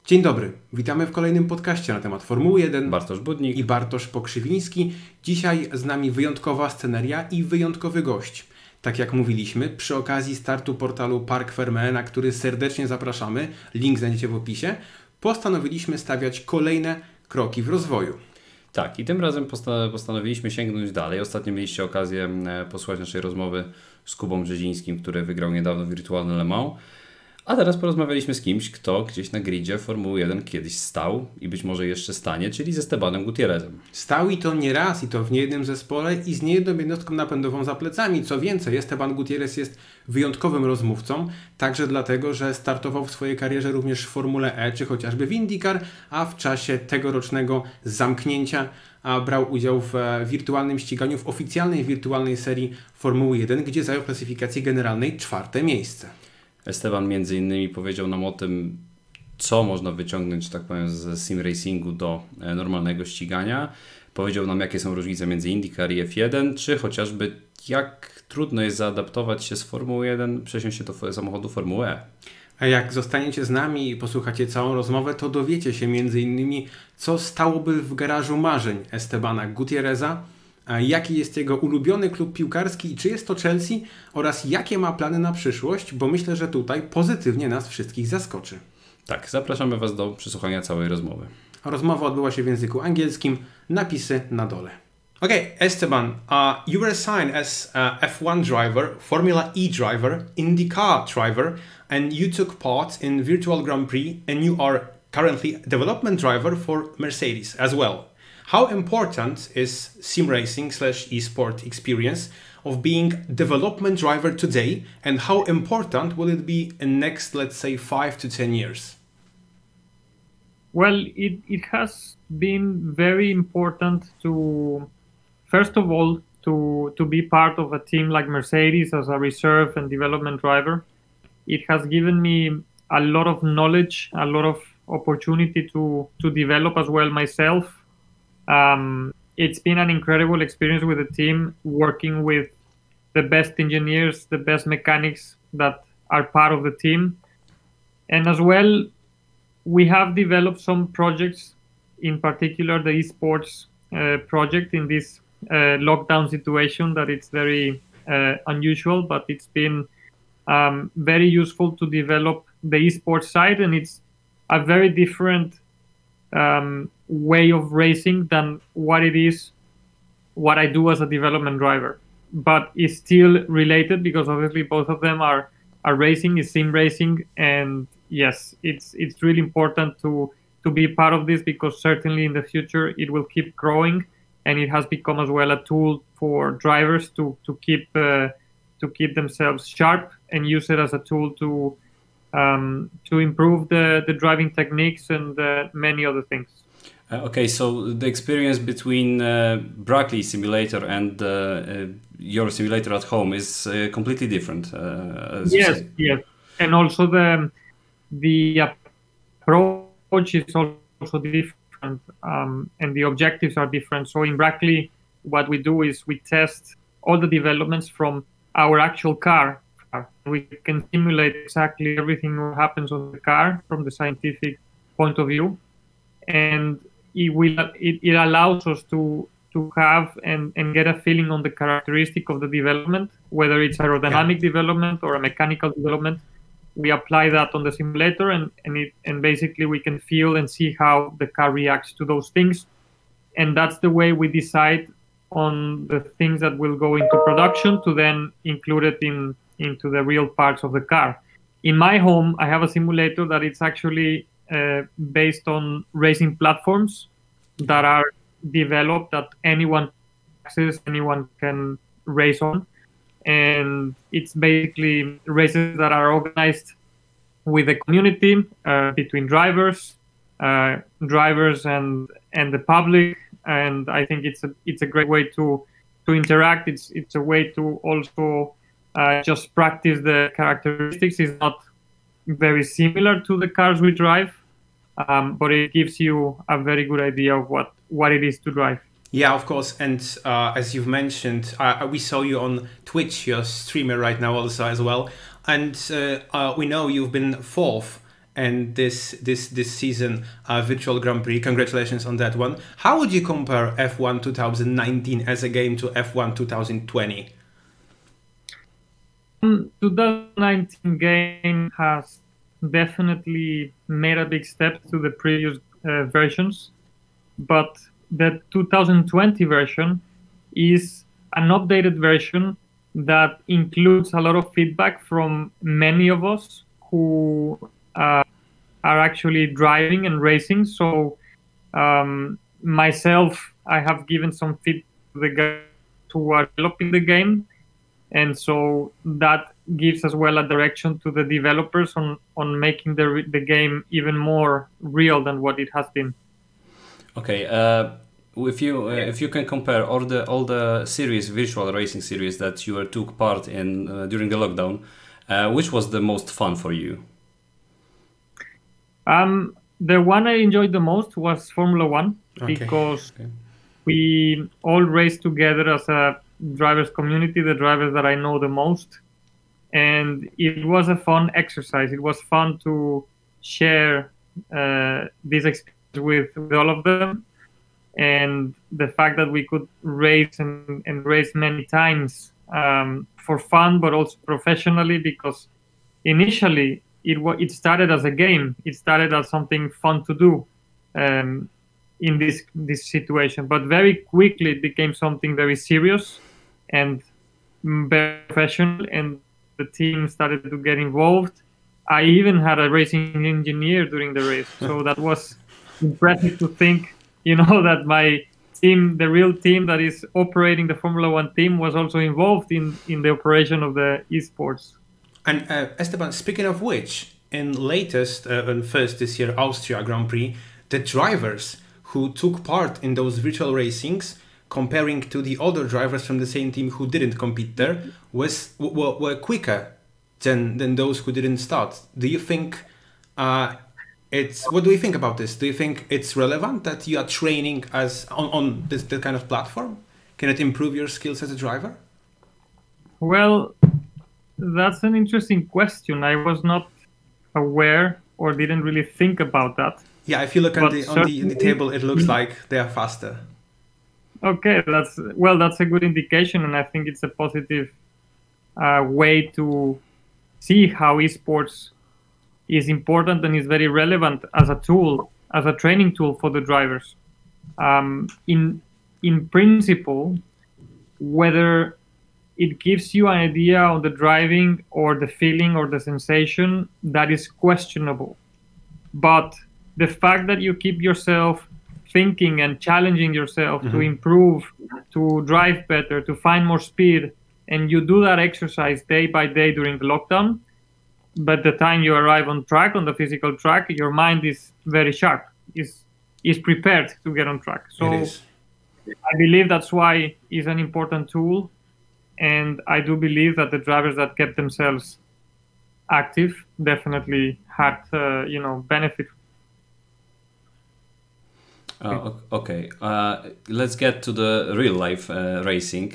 Dzień dobry, witamy w kolejnym podcaście na temat Formuły 1. Bartosz Budnik i Bartosz Pokrzywiński. Dzisiaj z nami wyjątkowa sceneria i wyjątkowy gość. Tak jak mówiliśmy, przy okazji startu portalu Parc Fermé, na który serdecznie zapraszamy, link znajdziecie w opisie, postanowiliśmy stawiać kolejne kroki w rozwoju. Tak, i tym razem postanowiliśmy sięgnąć dalej. Ostatnio mieliście okazję posłuchać naszej rozmowy z Kubą Brzezińskim, który wygrał niedawno wirtualny Le Mans. A teraz porozmawialiśmy z kimś, kto gdzieś na gridzie Formuły 1 kiedyś stał i być może jeszcze stanie, czyli z Estebanem Gutierrezem. Stał i to nie raz, i to w niejednym zespole i z niejedną jednostką napędową za plecami. Co więcej, Esteban Gutierrez jest wyjątkowym rozmówcą, także dlatego, że startował w swojej karierze również w Formule E, czy chociażby w IndyCar, a w czasie tegorocznego zamknięcia brał udział w wirtualnym ściganiu, w oficjalnej wirtualnej serii Formuły 1, gdzie zajął w klasyfikacji generalnej 4. miejsce. Esteban między innymi powiedział nam o tym, co można wyciągnąć, tak powiem, z sim racingu do normalnego ścigania. Powiedział nam, jakie są różnice między IndyCar i F1, czy chociażby jak trudno jest zaadaptować się z Formuły 1, przesiąść się do samochodu Formuły E. A jak zostaniecie z nami i posłuchacie całą rozmowę, to dowiecie się między innymi, co stałoby w garażu marzeń Estebana Gutierreza, jaki jest jego ulubiony klub piłkarski i czy jest to Chelsea oraz jakie ma plany na przyszłość, bo myślę, że tutaj pozytywnie nas wszystkich zaskoczy. Tak, zapraszamy Was do przesłuchania całej rozmowy. Rozmowa odbyła się w języku angielskim, napisy na dole. Okay, Esteban, you were assigned as F1 driver, Formula E driver, IndyCar driver, and you took part in Virtual Grand Prix, and you are currently development driver for Mercedes as well. How important is sim racing / esport experience of being development driver today, and how important will it be in next, let's say, 5 to 10 years? Well, it has been very important to, first of all, to be part of a team like Mercedes as a reserve and development driver. It has given me a lot of knowledge, a lot of opportunity to develop as well myself. It's been an incredible experience with the team, working with the best engineers, the best mechanics that are part of the team. And as well, we have developed some projects, in particular the esports project in this lockdown situation that it's very unusual, but it's been very useful to develop the esports side, and it's a very different way of racing than what I do as a development driver, but it's still related because obviously both of them are racing, is sim racing, and yes, it's really important to be part of this because certainly in the future it will keep growing, and it has become as well a tool for drivers to keep themselves sharp and use it as a tool to improve the driving techniques and many other things. Okay, so the experience between Brackley simulator and your simulator at home is completely different. Yes, and also the approach is also different, and the objectives are different. So in Brackley, what we do is we test all the developments from our actual car. We can simulate exactly everything that happens on the car from the scientific point of view, and it allows us to have and get a feeling on the characteristic of the development, whether it's aerodynamic development or a mechanical development. We apply that on the simulator, and basically we can feel and see how the car reacts to those things, and that's the way we decide on the things that will go into production to then include it into the real parts of the car. In my home, I have a simulator that it's actually based on racing platforms that are developed that anyone can race on, and it's basically races that are organized with the community, between drivers and the public, and I think it's a great way to interact. It's a way to also just practice the characteristics. It's not very similar to the cars we drive, but it gives you a very good idea of what it is to drive. Yeah, of course. And as you've mentioned, we saw you on Twitch, you're a streamer right now also as well. And we know you've been fourth and this season Virtual Grand Prix. Congratulations on that one. How would you compare F1 2019 as a game to F1 2020? 2019 game has definitely made a big step to the previous versions, but the 2020 version is an updated version that includes a lot of feedback from many of us who are actually driving and racing. So myself, I have given some feedback to the guys who are developing the game, and so that gives as well a direction to the developers on making the game even more real than what it has been. Okay, if you can compare all the series, virtual racing series that you took part in during the lockdown, which was the most fun for you? The one I enjoyed the most was Formula 1, because we all raced together as a drivers community, the drivers that I know the most, and it was a fun exercise. It was fun to share this experience with all of them, and the fact that we could race and race many times for fun, but also professionally, because initially it started as a game. It started as something fun to do in this situation, but very quickly it became something very serious and very professional, and the team started to get involved. I even had a racing engineer during the race, so that was impressive to think, that my team, the real team that is operating the Formula 1 team, was also involved in the operation of the esports. And Esteban, speaking of which, in latest and first this year Austria Grand Prix, the drivers who took part in those virtual racings, comparing to the other drivers from the same team who didn't compete there, were quicker than those who didn't start. Do you think what do you think about this? Do you think it's relevant that you are training on this kind of platform? Can it improve your skills as a driver? Well, that's an interesting question. I was not aware or didn't really think about that. Yeah, if you look on the table, it looks like they are faster. Okay, that's a good indication, and I think it's a positive way to see how esports is important and is very relevant as a tool, as a training tool for the drivers. In principle, whether it gives you an idea on the driving or the feeling or the sensation, that is questionable. But the fact that you keep yourself thinking and challenging yourself to improve, to drive better, to find more speed, and you do that exercise day by day during the lockdown, but the time you arrive on track, on the physical track, your mind is very sharp, is prepared to get on track. So I believe that's why it's an important tool, and I do believe that the drivers that kept themselves active definitely had benefit. Okay, let's get to the real life racing.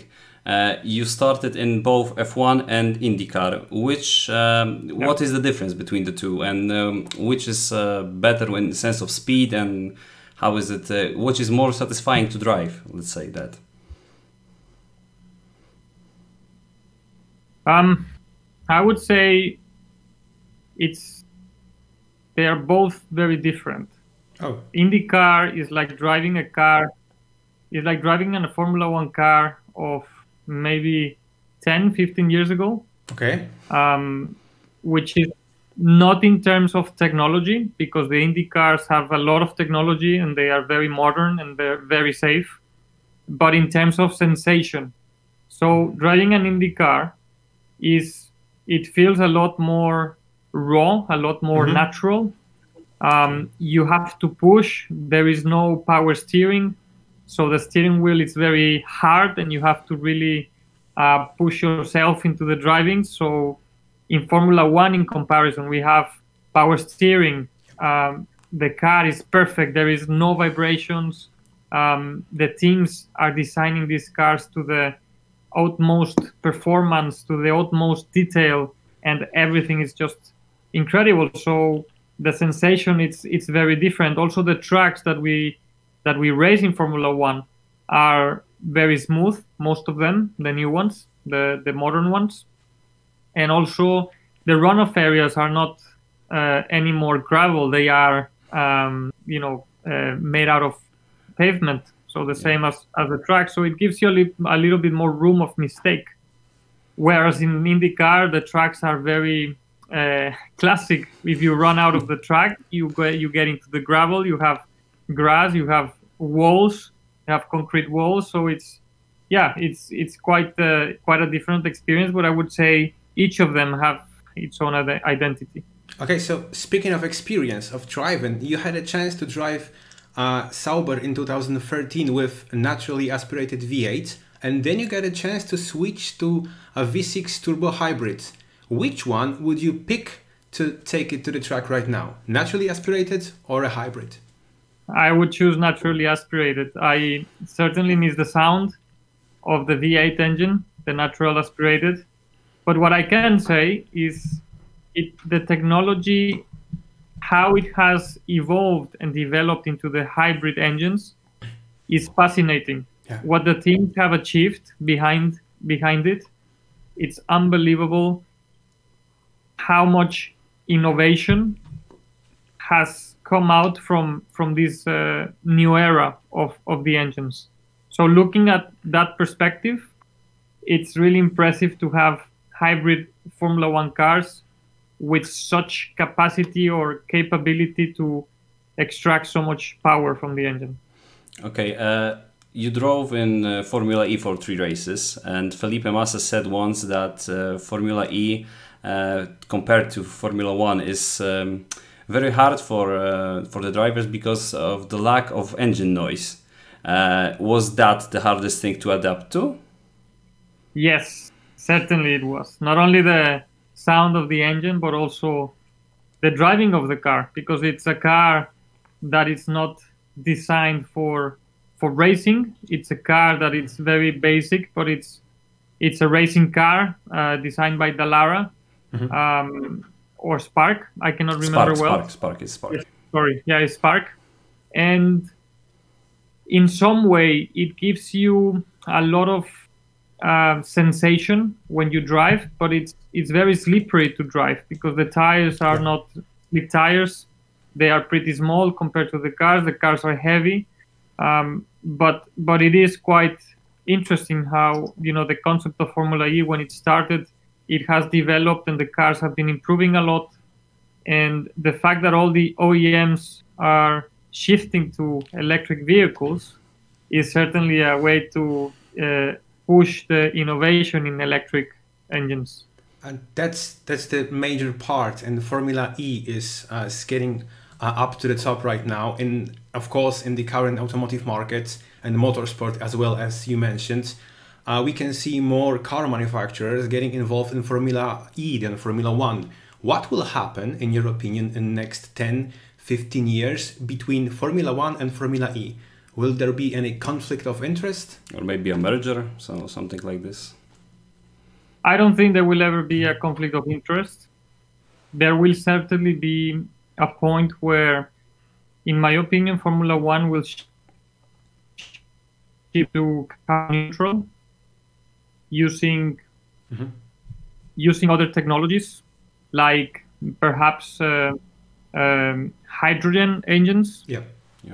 You started in both F1 and IndyCar. What is the difference between the two, and which is better in the sense of speed, and how is it? Which is more satisfying to drive? Let's say that. I would say they are both very different. Oh. IndyCar is like driving a car. It's like driving in a Formula 1 car of maybe 10, 15 years ago. Okay. Which is not in terms of technology, because the Indy cars have a lot of technology and they are very modern and they're very safe, but in terms of sensation. So driving an Indy car it feels a lot more raw, a lot more natural. You have to push. There is no power steering. So the steering wheel is very hard and you have to really push yourself into the driving. So in Formula 1, in comparison, we have power steering. The car is perfect. There is no vibrations. The teams are designing these cars to the utmost performance, to the utmost detail, and everything is just incredible. So the sensation it's very different. Also, the tracks that we race in Formula One are very smooth, most of them, the new ones, the modern ones, and also the runoff areas are not any more gravel. They are made out of pavement, so the same as the track. So it gives you a little bit more room of mistake. Whereas in IndyCar, the tracks are very classic. If you run out of the track, you get into the gravel. You have grass. You have walls. You have concrete walls. So it's quite a different experience. But I would say each of them have its own identity. Okay, so speaking of experience of driving, you had a chance to drive Sauber in 2013 with naturally aspirated V8, and then you got a chance to switch to a V6 turbo hybrid. Which one would you pick to take it to the track right now? Naturally aspirated or a hybrid? I would choose naturally aspirated. I certainly miss the sound of the V8 engine, the natural aspirated. But what I can say is the technology, how it has evolved and developed into the hybrid engines is fascinating. Yeah. What the teams have achieved behind it, it's unbelievable how much innovation has come out from this new era of the engines. So looking at that perspective, it's really impressive to have hybrid Formula One cars with such capacity or capability to extract so much power from the engine. Okay, you drove in Formula E for 3 races, and Felipe Massa said once that Formula E compared to Formula One is very hard for the drivers because of the lack of engine noise. Was that the hardest thing to adapt to? Yes, certainly it was. Not only the sound of the engine, but also the driving of the car, because it's a car that is not designed for racing. It's a car that is very basic, but it's a racing car designed by Dallara or Spark. I cannot remember Spark is Spark. Sorry, yeah, it's Spark. And in some way, it gives you a lot of sensation when you drive, but it's very slippery to drive because the tires are not slick tires. They are pretty small compared to the cars. The cars are heavy, but it is quite interesting how the concept of Formula E, when it started, it has developed and the cars have been improving a lot. And the fact that all the OEMs are shifting to electric vehicles is certainly a way to push the innovation in electric engines. And that's the major part, and Formula E is getting up to the top right now, of course in the current automotive market and motorsport as well, as you mentioned. We can see more car manufacturers getting involved in Formula E than Formula One. What will happen, in your opinion, in the next 10, 15 years between Formula One and Formula E? Will there be any conflict of interest? Or maybe a merger, so something like this? I don't think there will ever be a conflict of interest. There will certainly be a point where, in my opinion, Formula One will shift to carbon neutral, using other technologies like perhaps hydrogen engines. Yeah.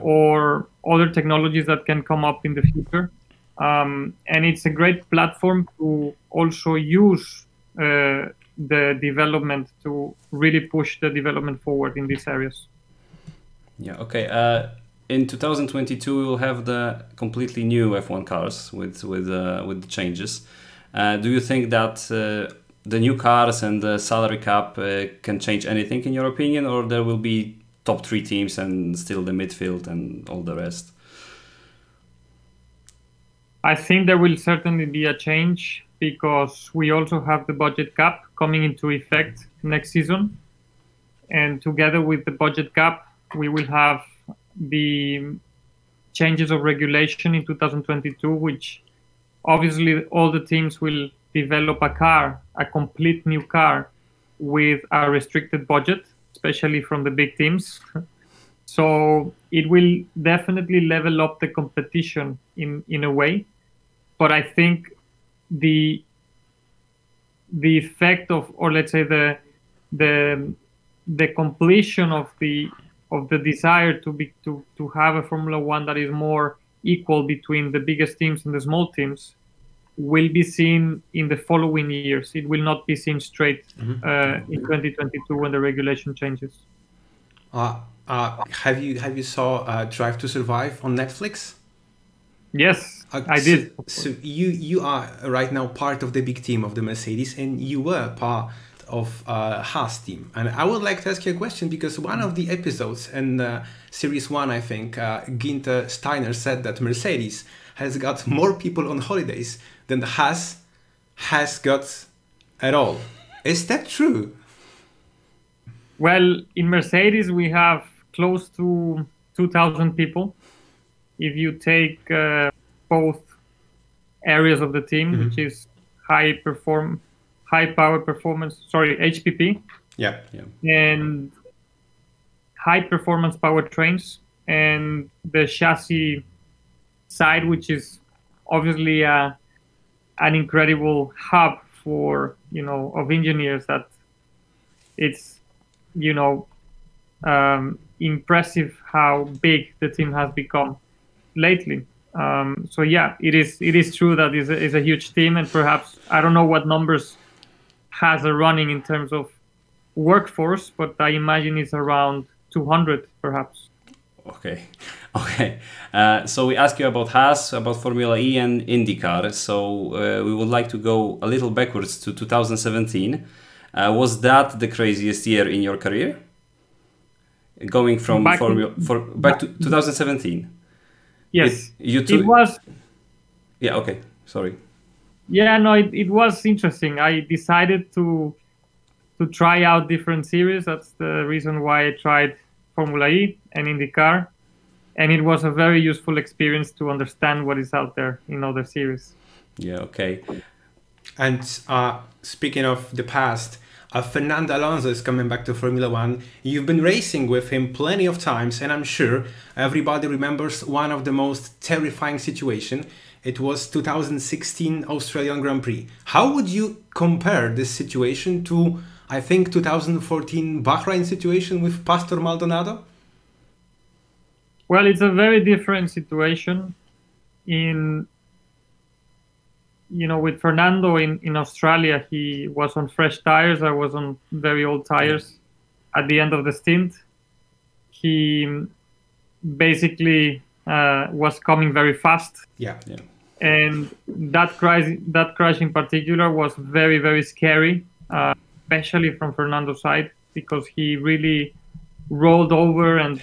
Or other technologies that can come up in the future. And it's a great platform to also use the development to really push the development forward in these areas. Yeah, okay. In 2022, we will have the completely new F1 cars with the changes. Do you think that the new cars and the salary cap can change anything in your opinion, or there will be top 3 teams and still the midfield and all the rest? I think there will certainly be a change because we also have the budget cap coming into effect next season. And together with the budget cap, we will have the changes of regulation in 2022, which obviously all the teams will develop a complete new car with a restricted budget. especially from the big teams. So it will definitely level up the competition in a way. But I think the effect of, or let's say the completion of the desire to have a Formula One that is more equal between the biggest teams and the small teams will be seen in the following years. It will not be seen straight in 2022 when the regulation changes. Have you saw Drive to Survive on Netflix? Yes, I did. So you are right now part of the big team of the Mercedes, and you were part of Haas team. And I would like to ask you a question, because one of the episodes in Series 1, I think, Gunther Steiner said that Mercedes has got more people on holidays than Haas has got at all. Is that true? Well, in Mercedes, we have close to 2,000 people. If you take both areas of the team, which is high power performance, HPP. Yeah. And high performance powertrains, and the chassis side, which is obviously an incredible hub for, of engineers, that it's, impressive how big the team has become lately. So yeah, it is true that it's a huge team, and perhaps, I don't know what numbers Haas are running in terms of workforce, but I imagine it's around 200 perhaps. Okay. So we asked you about Haas, about Formula E and IndyCar. So we would like to go a little backwards to 2017. Was that the craziest year in your career? Going from back to 2017. Yes, it was. Yeah. Okay. Sorry. Yeah. No. It was interesting. I decided to try out different series. That's the reason why I tried Formula E and IndyCar, and it was a very useful experience to understand what is out there in other series. Yeah. Okay. And speaking of the past, Fernando Alonso is coming back to Formula One. You've been racing with him plenty of times, and I'm sure everybody remembers one of the most terrifying situations. It was 2016 Australian Grand Prix. How would you compare this situation to, I think, 2014 Bahrain situation with Pastor Maldonado? Well, it's a very different situation. With Fernando in Australia, he was on fresh tires. I was on very old tires. At the end of the stint, he basically was coming very fast. Yeah. And that crash in particular was very, very scary, especially from Fernando's side, because he really rolled over and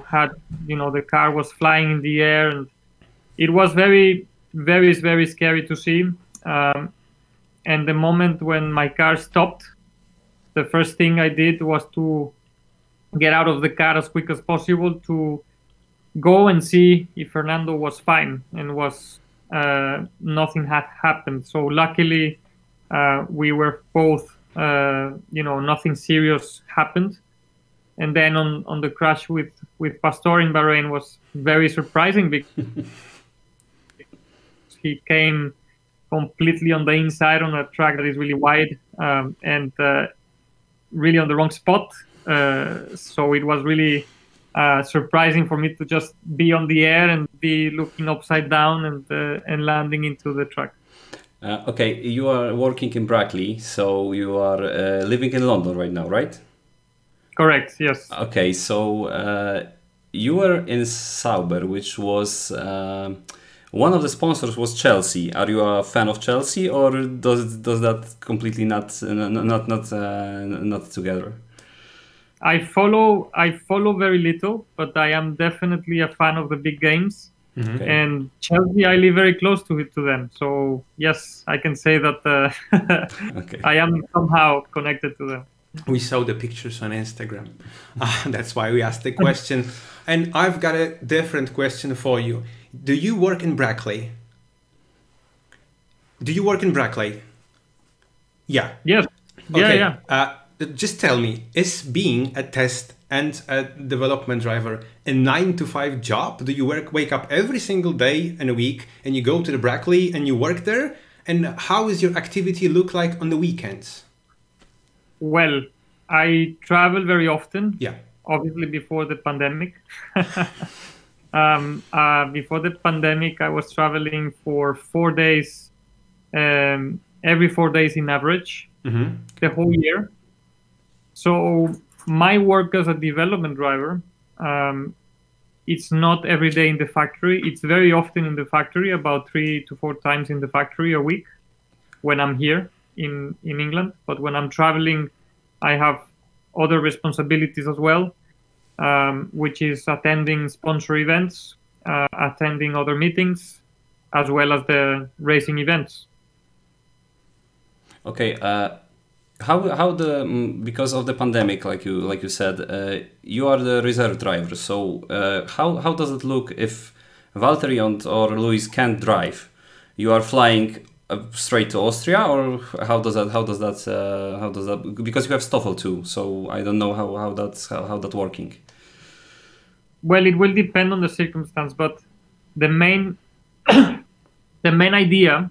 had the car was flying in the air, and it was very, very, very scary to see. And the moment when my car stopped, the first thing I did was to get out of the car as quick as possible to go and see if Fernando was fine and was nothing had happened. So luckily, we were both, nothing serious happened. And then on the crash with Pastor in Bahrain was very surprising because he came completely on the inside on a track that is really wide and really on the wrong spot. So it was really surprising for me to just be on the air and be looking upside down and landing into the track. Okay, you are working in Brackley, so you are living in London right now, right? Correct, yes. Okay, so you were in Sauber, which was one of the sponsors was Chelsea. Are you a fan of Chelsea, or does that completely not together? I follow very little, but I am definitely a fan of the big games. Okay. And Chelsea, I live very close to them. So yes, I can say that Okay. I am somehow connected to them. We saw the pictures on Instagram. That's why we asked the question. And I've got a different question for you. Do you work in Brackley? Yeah. Yes. Okay. Yeah. just tell me, is being a test and a development driver a 9 to 5 job? Do you wake up every single day in a week and you go to the Brackley and you work there? And how is your activity look like on the weekends? Well, I travel very often. Yeah. Obviously, before the pandemic. Before the pandemic, I was traveling for 4 days, every 4 days in average, the whole year. So my work as a development driver, it's not every day in the factory. It's very often in the factory, about 3 to 4 times in the factory a week when I'm here in England. But when I'm traveling, I have other responsibilities as well, which is attending sponsor events, attending other meetings, as well as the racing events. Okay. How because of the pandemic, like you said, you are the reserve driver. So how does it look if Valtteri or Lewis can't drive? You are flying straight to Austria, or how does that because you have Stoffel too. So I don't know how that's working. Well, it will depend on the circumstance, but the main idea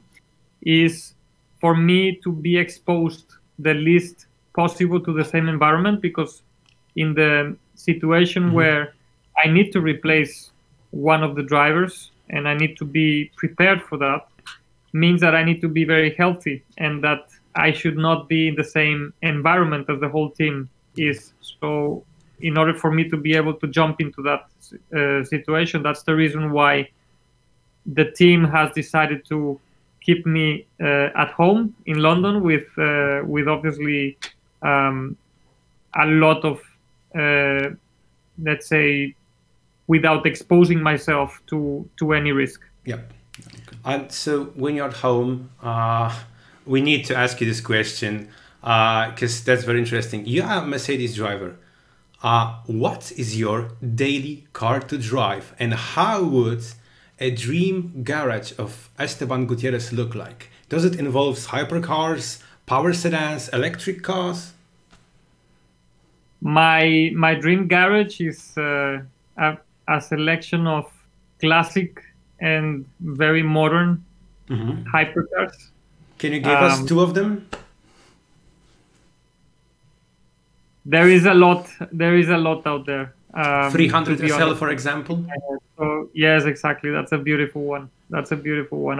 is for me to be exposed the least possible to the same environment, because in the situation where I need to replace one of the drivers and I need to be prepared for that, means that I need to be very healthy and that I should not be in the same environment as the whole team is. So in order for me to be able to jump into that situation, that's the reason why the team has decided to keep me at home in London with obviously a lot of, let's say, without exposing myself to any risk. Yep. And so when you're at home, we need to ask you this question because that's very interesting. You are a Mercedes driver. What is your daily car to drive, and how would a dream garage of Esteban Gutierrez look like? Does it involve hypercars, power sedans, electric cars? My dream garage is a selection of classic and very modern hypercars. Can you give us 2 of them? There is a lot out there. 300 SL, for example. So yes, exactly. That's a beautiful one.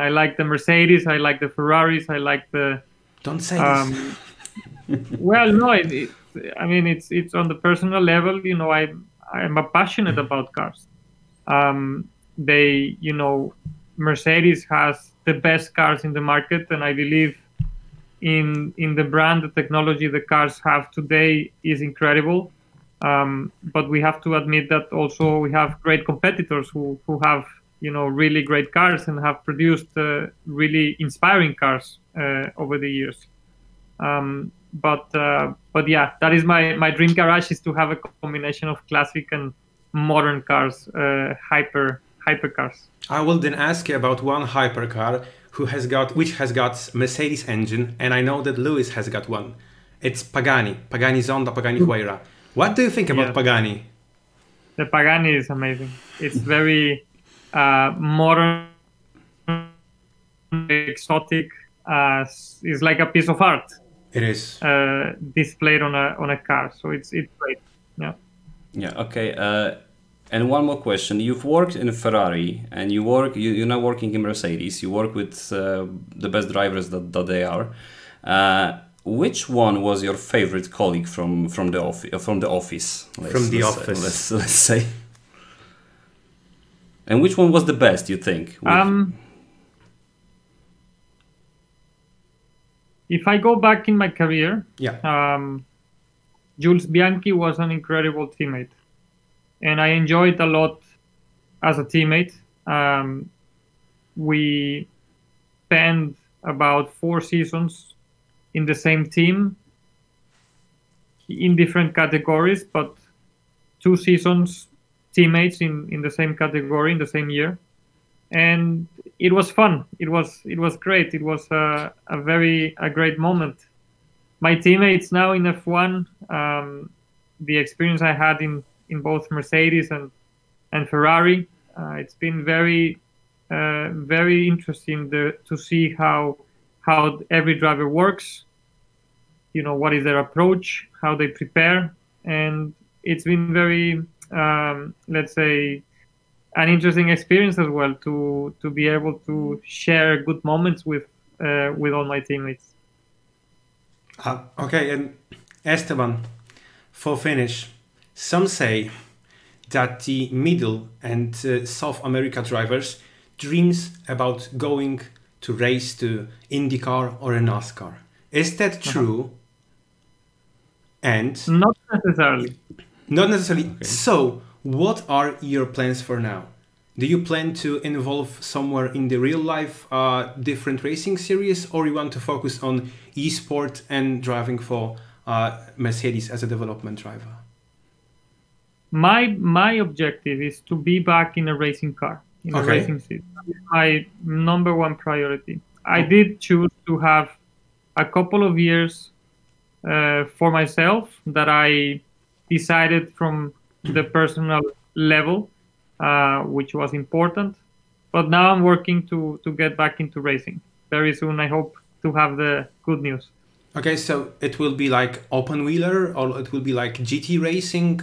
I like the Mercedes. I like the Ferraris. I like the. Don't say this. Well, no. I mean, it's on the personal level. You know, I'm passionate about cars. Mercedes has the best cars in the market, and I believe in the brand, the technology the cars have today is incredible. But we have to admit that also we have great competitors who have really great cars and have produced really inspiring cars over the years. But yeah, that is my dream garage, is to have a combination of classic and modern cars, hypercars. I will then ask you about one hypercar which has got Mercedes engine, and I know that Lewis has got one. It's Pagani Zonda, Pagani Huayra. What do you think about Pagani? The Pagani is amazing. It's very modern, exotic. It's like a piece of art. It is displayed on a car, so it's great. Yeah. Yeah. Okay. And one more question. You've worked in a Ferrari, and you're now working in Mercedes. You work with the best drivers that they are. Which one was your favorite colleague from the office? Let's say. And which one was the best, you think? If I go back in my career, Jules Bianchi was an incredible teammate, and I enjoyed a lot as a teammate. We spent about 4 seasons in the same team in different categories, but 2 seasons teammates in the same category in the same year, and it was fun. It was great. It was a great moment. my teammates now in F1, the experience I had in both Mercedes and Ferrari, it's been very interesting to see how every driver works, what is their approach, how they prepare, and it's been very, let's say, an interesting experience as well to be able to share good moments with all my teammates. Okay, and Esteban, for finish, some say that the Middle and South America drivers dreams about going to race to IndyCar or a NASCAR. Is that true? And not necessarily. Not necessarily. Okay. So, what are your plans for now? Do you plan to involve somewhere in the real life different racing series, or you want to focus on eSport and driving for Mercedes as a development driver? My objective is to be back in a racing car, in a racing seat. That's my number one priority. I did choose to have a couple of years for myself that I decided from the personal level, which was important. But now I'm working to get back into racing. Very soon, I hope to have the good news. Okay, so it will be like open wheeler, or it will be like GT racing?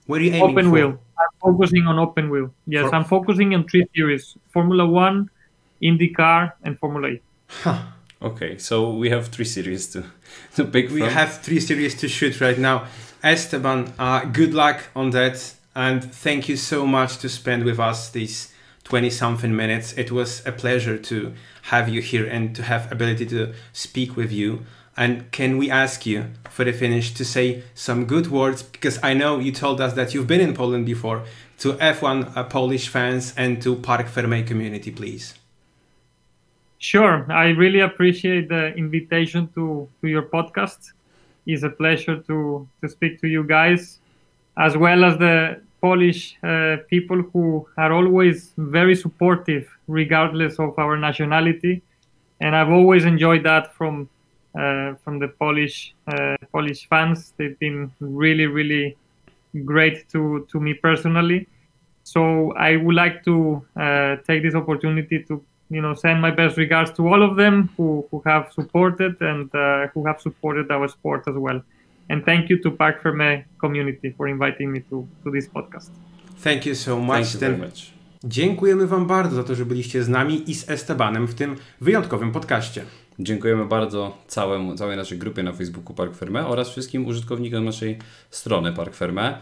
What are you aiming open for? wheel. I'm focusing on open wheel. Yes, I'm focusing on 3 series: Formula 1, IndyCar, and Formula E. Huh. Okay, so we have 3 series to pick from. We have 3 series to shoot right now. Esteban, good luck on that, and thank you so much to spend with us these 20-something minutes. It was a pleasure to have you here and to have ability to speak with you. And can we ask you, for the finish, to say some good words, because I know you told us that you've been in Poland before, to F1 Polish fans and to Parc Fermé community, please. Sure. I really appreciate the invitation to your podcast. It's a pleasure to speak to you guys, as well as the Polish people who are always very supportive, regardless of our nationality. And I've always enjoyed that from the Polish fans. They've been really, really great to me personally. So I would like to take this opportunity to send my best regards to all of them who have supported and who have supported our sport as well. And thank you to Parc Fermé community for inviting me to this podcast. Thank you so much. Thank you very much. Dziękujemy Wam bardzo za to, że byliście z nami i z Estebanem w tym wyjątkowym podcaście. Dziękujemy bardzo całej naszej grupie na Facebooku Parc Fermé oraz wszystkim użytkownikom naszej strony Parc Fermé.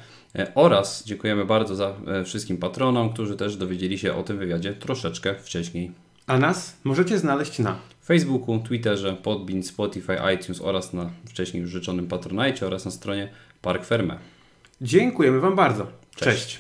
Oraz dziękujemy bardzo wszystkim patronom, którzy też dowiedzieli się o tym wywiadzie troszeczkę wcześniej. A nas możecie znaleźć na Facebooku, Twitterze, Podbean, Spotify, iTunes oraz na wcześniej już życzonym Patronite oraz na stronie Parc Fermé. Dziękujemy Wam bardzo. Cześć.